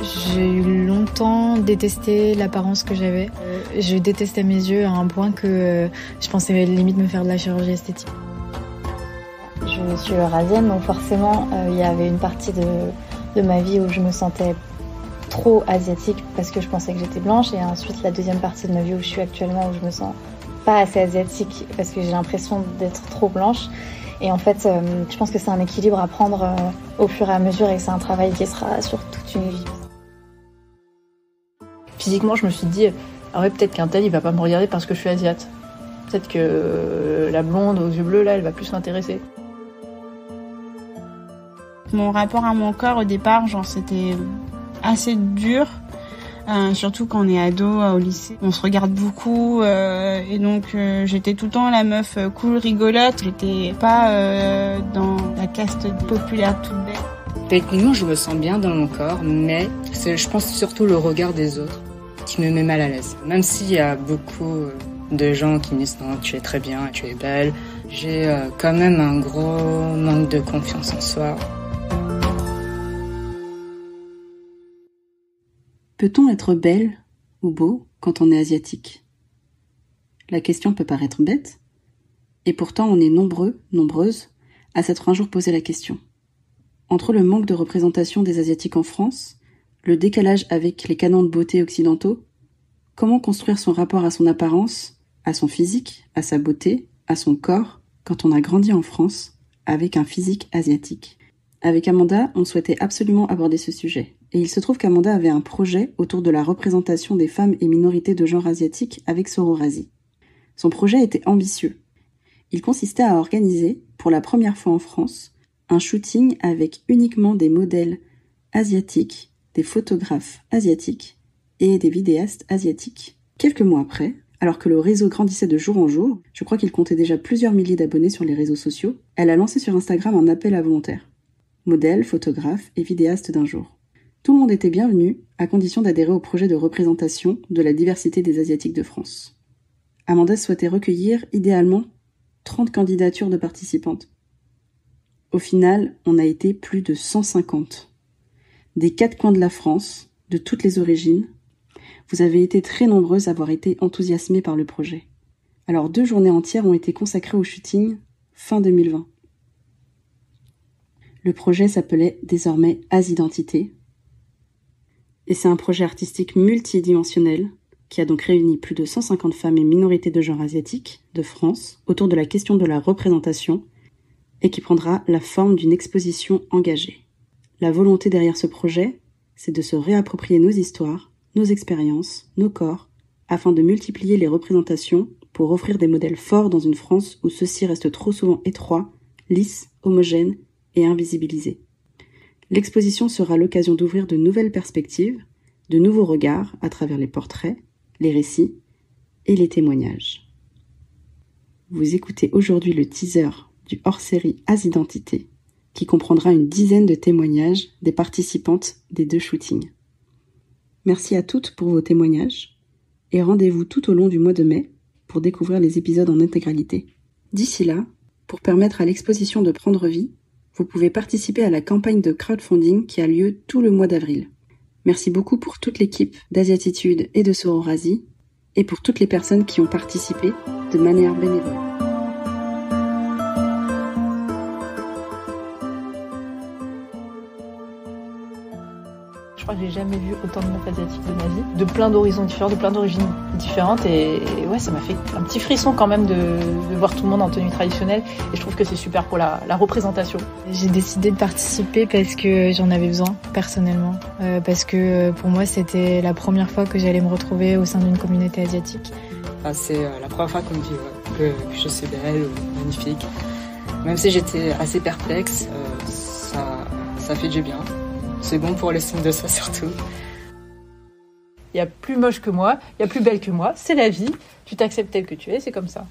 J'ai eu longtemps détesté l'apparence que j'avais. Je détestais mes yeux à un point que je pensais limite me faire de la chirurgie esthétique. Je suis eurasienne, donc forcément, il y avait une partie de ma vie où je me sentais trop asiatique parce que je pensais que j'étais blanche, et ensuite la deuxième partie de ma vie où je suis actuellement, où je me sens pas assez asiatique parce que j'ai l'impression d'être trop blanche. Et en fait, je pense que c'est un équilibre à prendre au fur et à mesure, et que c'est un travail qui sera sur toute une vie. Physiquement, je me suis dit, ah ouais, peut-être qu'un tel, il va pas me regarder parce que je suis asiate. Peut-être que la blonde aux yeux bleus, là, elle va plus m'intéresser. Mon rapport à mon corps, au départ, c'était assez dur. Surtout quand on est ado au lycée, on se regarde beaucoup et donc j'étais tout le temps la meuf cool, rigolote. J'étais pas dans la caste populaire toute belle. Techniquement, je me sens bien dans mon corps, mais c'est, je pense, surtout le regard des autres qui me met mal à l'aise. Même s'il y a beaucoup de gens qui me disent non, tu es très bien, tu es belle, j'ai quand même un gros manque de confiance en soi. Peut-on être belle ou beau quand on est asiatique ? La question peut paraître bête, et pourtant on est nombreux, nombreuses, à s'être un jour posé la question. Entre le manque de représentation des Asiatiques en France, le décalage avec les canons de beauté occidentaux, comment construire son rapport à son apparence, à son physique, à sa beauté, à son corps, quand on a grandi en France avec un physique asiatique ? Avec Amanda, on souhaitait absolument aborder ce sujet. Et il se trouve qu'Amanda avait un projet autour de la représentation des femmes et minorités de genre asiatique avec Sororasi. Son projet était ambitieux. Il consistait à organiser, pour la première fois en France, un shooting avec uniquement des modèles asiatiques, des photographes asiatiques et des vidéastes asiatiques. Quelques mois après, alors que le réseau grandissait de jour en jour, je crois qu'il comptait déjà plusieurs milliers d'abonnés sur les réseaux sociaux, elle a lancé sur Instagram un appel à volontaires. Modèles, photographes et vidéastes d'un jour. Tout le monde était bienvenu, à condition d'adhérer au projet de représentation de la diversité des Asiatiques de France. Amanda souhaitait recueillir, idéalement, 30 candidatures de participantes. Au final, on a été plus de 150. Des 4 coins de la France, de toutes les origines. Vous avez été très nombreuses à avoir été enthousiasmées par le projet. Alors 2 journées entières ont été consacrées au shooting fin 2020. Le projet s'appelait désormais Asidentité. Et c'est un projet artistique multidimensionnel qui a donc réuni plus de 150 femmes et minorités de genre asiatique de France autour de la question de la représentation et qui prendra la forme d'une exposition engagée. La volonté derrière ce projet, c'est de se réapproprier nos histoires, nos expériences, nos corps, afin de multiplier les représentations pour offrir des modèles forts dans une France où ceux-ci restent trop souvent étroits, lisses, homogènes et invisibilisés. L'exposition sera l'occasion d'ouvrir de nouvelles perspectives, de nouveaux regards à travers les portraits, les récits et les témoignages. Vous écoutez aujourd'hui le teaser du hors-série Asidentité, qui comprendra une dizaine de témoignages des participantes des 2 shootings. Merci à toutes pour vos témoignages et rendez-vous tout au long du mois de mai pour découvrir les épisodes en intégralité. D'ici là, pour permettre à l'exposition de prendre vie, vous pouvez participer à la campagne de crowdfunding qui a lieu tout le mois d'avril. Merci beaucoup pour toute l'équipe d'Asiatitude et de Sororasi et pour toutes les personnes qui ont participé de manière bénévole. Je crois que j'ai jamais vu autant de meufs asiatiques de ma vie, de plein d'horizons différents, de plein d'origines différentes, et ouais, ça m'a fait un petit frisson quand même de voir tout le monde en tenue traditionnelle, et je trouve que c'est super pour la représentation. J'ai décidé de participer parce que j'en avais besoin, personnellement, parce que pour moi c'était la première fois que j'allais me retrouver au sein d'une communauté asiatique. Enfin, c'est la première fois qu'on me dit que je suis belle ou magnifique. Même si j'étais assez perplexe, ça fait du bien. C'est bon pour l'estime de soi surtout. Il y a plus moche que moi, il y a plus belle que moi, c'est la vie. Tu t'acceptes tel que tu es, c'est comme ça.